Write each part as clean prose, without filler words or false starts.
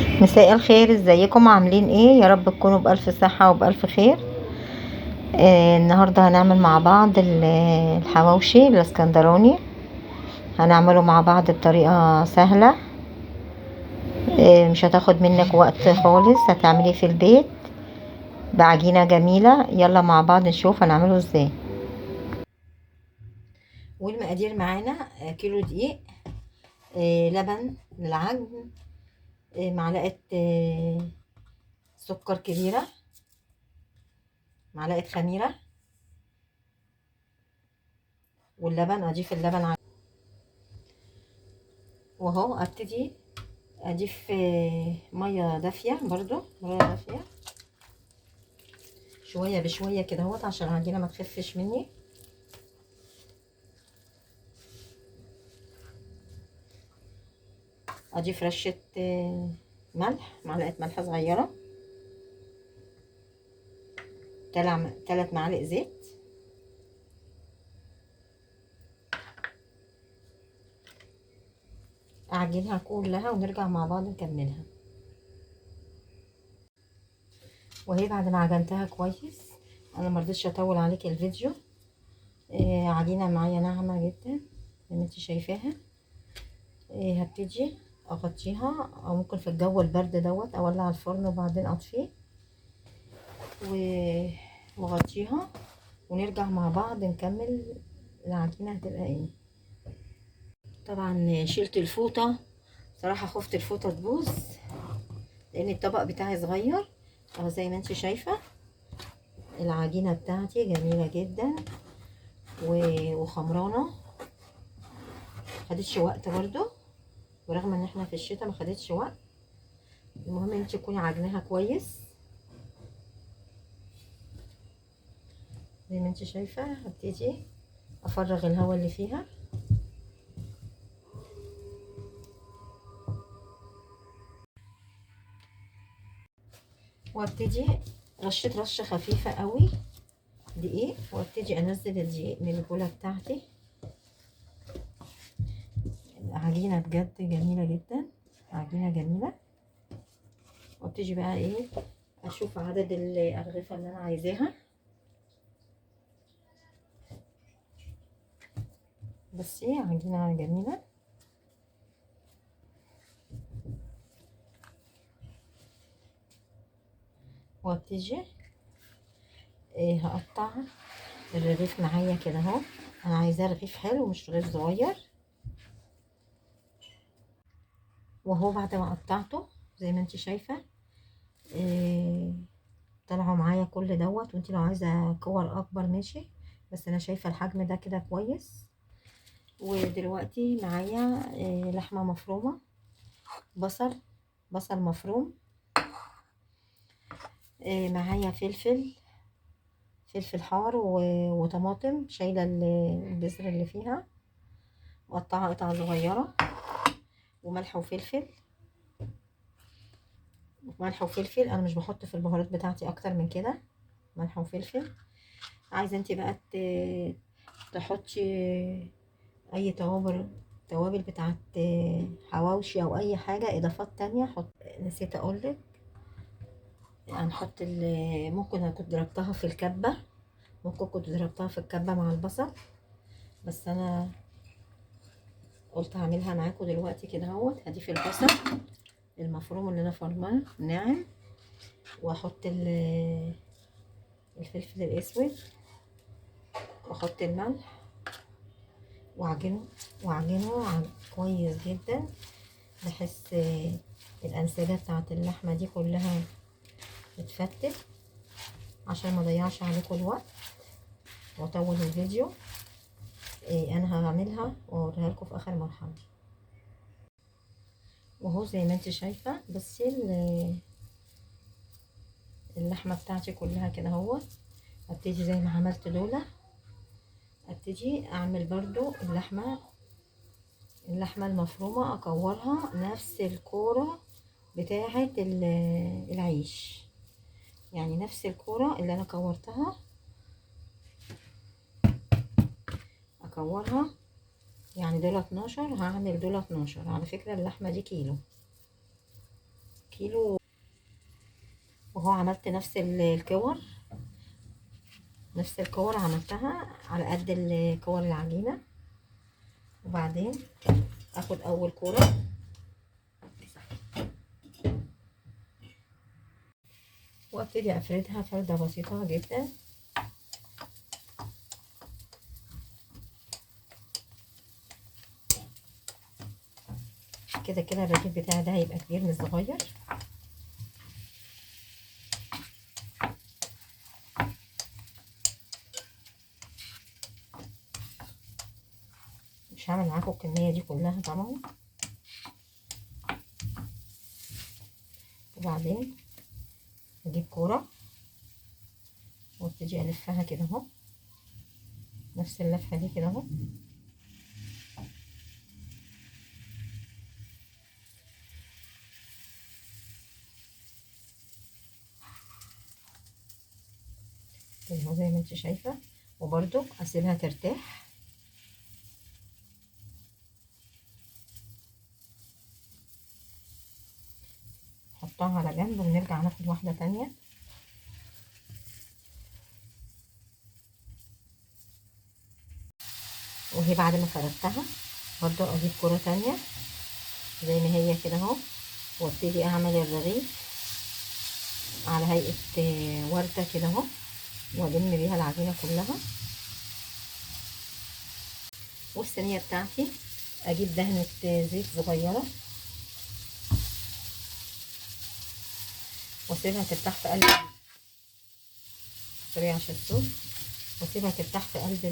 مساء الخير، ازيكم؟ عاملين ايه؟ يا رب تكونوا بألف صحة وبألف خير. النهاردة هنعمل مع بعض الحواوشي الاسكندراني. هنعمله مع بعض بطريقة سهلة. مش هتاخد منك وقت خالص، هتعمليه في البيت بعجينة جميلة. يلا مع بعض نشوف هنعمله ازاي. والمقادير معانا: كيلو دقيق، لبن للعجن، معلقة سكر كبيرة، معلقة خميرة، واللبن اضيف اللبن على. واهو ابتدي اضيف ميه دافيه، برضو ميه دافيه شويه بشويه كده اهوت عشان العجينه ما تخفش مني. اضيف رشه ملح، معلقه ملح صغيره، 3 معالق زيت، اعجنها كلها ونرجع مع بعض نكملها. وهي بعد ما عجنتها كويس، انا مرضتش اطول عليك الفيديو. عجينه معايا ناعمه جدا زي ما انت شايفاها. هبتدي اغطيها، او ممكن في الجو البرد دوت اولع الفرن وبعدين اطفيه واغطيها، ونرجع مع بعض نكمل العجينه هتبقى ايه. طبعا شلت الفوطه، صراحه خفت الفوطه تبوظ لان الطبق بتاعي صغير. اهو زي ما انت شايفه العجينه بتاعتي جميله جدا وخمرانه، خدتش وقت برضو، ورغم ان احنا في الشتاء ما خدتش وقت. المهم انت تكوني عجنها كويس زي ما انت شايفه. هبتدي افرغ الهواء اللي فيها، وابتدي رشه خفيفه قوي دقيق، وابتدي انزل الدقيق من البوله بتاعتي. عجينه بجد جميله جدا، عجينه جميله. وابتدي بقى ايه، اشوف عدد الارغفه اللي انا عايزاها. بس ايه، عجينه جميله. وابتدي ايه، هقطع الرغيف معايا كده اهو. انا عايزاه رغيف حلو مش رغيف صغير. وهو بعد ما قطعته زي ما انت شايفه إيه، طلعوا معايا كل دوت. وانت لو عايزه كور اكبر ماشي، بس انا شايفه الحجم ده كده كويس. ودلوقتي معايا إيه، لحمه مفرومه، بصل مفروم، إيه، معايا فلفل حار وطماطم شايله البذر اللي فيها، مقطعه قطع صغيره، وملح وفلفل. انا مش بحط في البهارات بتاعتي اكتر من كده، ملح وفلفل. عايزه انت بقى تحطي اي توابل بتاعت حواوشي او اي حاجه اضافات تانية حط. نسيت اقولك هنحط ممكن انا كنت ضربتها في الكبه، مع البصل، بس انا قلت هعملها معاكم دلوقتي كده اهوت. هضيف البصل المفروم اللي انا فرماه ناعم، واحط الفلفل الاسود، واحط الملح، واعجنه كويس جدا، بحيث الانسجه بتاعت اللحمه دي كلها تتفتت، عشان ما اضيعش عليكم الوقت واطول الفيديو. انا هعملها واوريها لكم في اخر مرحله. وهو زي ما انت شايفه، بس اللحمه بتاعتي كلها كده اهو. ابتدي زي ما عملت دولة، ابتدي اعمل برضو اللحمه المفرومه، اكورها نفس الكوره بتاعه العيش، يعني نفس الكوره اللي انا كورتها اكورها. يعني دول 12، هعمل دول 12. على فكره اللحمه دي كيلو. وهو عملت نفس الكور عملتها على قد الكور العجينة. وبعدين اخد اول كورة وابتدي افردها فردة بسيطة جدا. كده كده الرغيف بتاعي ده هيبقى كبير مش صغير. مش هعمل معاكم الكمية دي كلها طبعا. وبعدين اجيب كورة وابتدي الفها كده اهو، نفس اللفة دي كده اهو. كده اهو زي ما انت شايفة. وبرده اسيبها ترتاح. نحطها على جنب ونرجع ناخد واحدة تانية. وهي بعد ما فردتها برضو اجيب كرة تانية زي ما هي كده اهو، وابتدي اعمل الرغيف على هيئة وردة كده اهو، والم بيها العجينة كلها. والصينية بتاعتي اجيب دهنة زيت صغيرة واسيبها ترتاح في قلب سوري عشان الصوت. واسيبها ترتاح في قلب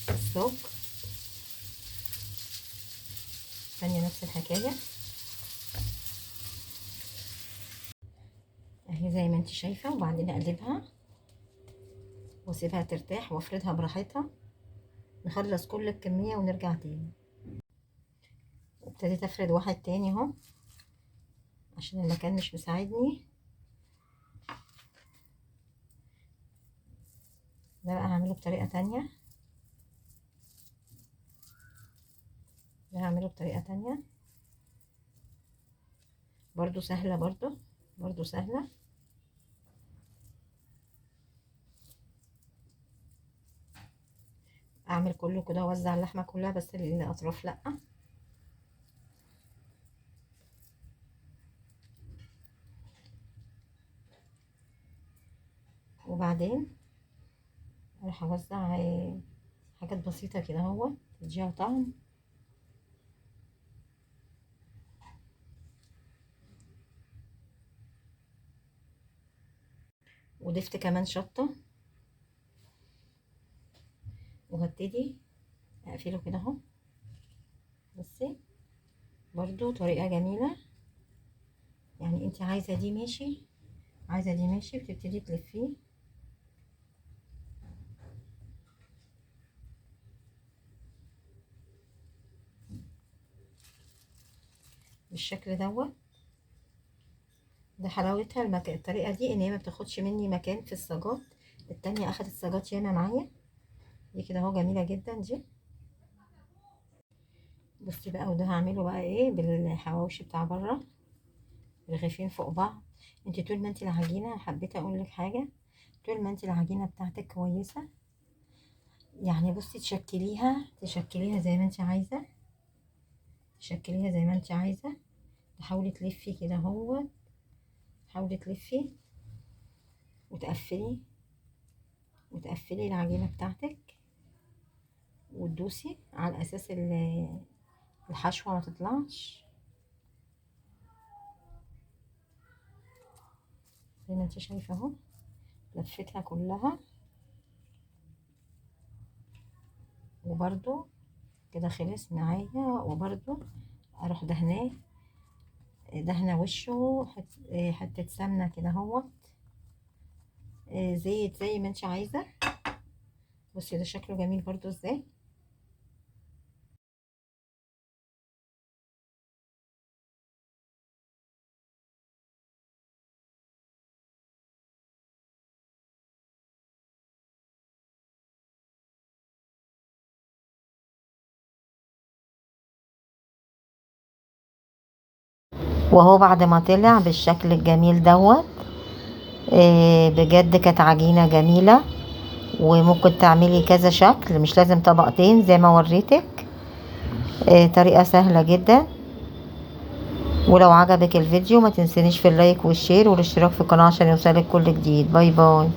الصاج. ثانية نفس الحكاية اهي زي ما انت شايفة. وبعدين اقلبها واسيبها ترتاح وافردها براحتها. نخلص كل الكمية ونرجع تاني. وابتديت افرد واحد تاني اهو عشان المكان مش مساعدني. ده بقى هعمله بطريقة تانية. برضو سهلة، برضو سهلة. اعمل كله كده اوزع اللحمة كلها بس الاطراف لأ. وبعدين اروح اوزع حاجات بسيطة كده اهو تديها طعم. وضفت كمان شطة. وهبتدي اقفله كده اهو. بصي برضو طريقة جميلة. يعني انت عايزة دي ماشي، عايزة دي ماشي، بتبتدي تلفيه بالشكل دوت. ده حلاوتها الطريقة دي ان هي ما بتاخدش مني مكان في الصاجات. التانية اخدت صاجات ياما معايا. دي كده اهو جميلة جدا دي. بصي بقى، وده هعمله بقى ايه بالحواوشي بتاع بره، رغيفين فوق بعض. انت طول ما انت العجينة، حبيت اقول لك حاجة، طول ما انت العجينة بتاعتك كويسة، يعني بصي تشكليها زي ما انت عايزة، تشكليها زي ما انت عايزة. تحاولي تلفي كده اهو، حاولي تلفي وتقفلي العجينة بتاعتك، وتدوسي على اساس الحشوة ما تطلعش زي ما انت شايفة اهو. لفيتها كلها وبرده كده خلص معايا. وبرده اروح دهنه وشه حتة سمنة كده اهوت، زيت زي ما انت عايزة. بصي ده شكله جميل برضو ازاي. وهو بعد ما طلع بالشكل الجميل دوت. بجد كانت عجينة جميلة، وممكن تعملي كذا شكل، مش لازم طبقتين زي ما وريتك. طريقة سهلة جدا. ولو عجبك الفيديو ما تنسينيش في اللايك والشير والاشتراك في القناة عشان يوصلك كل جديد. باي باي.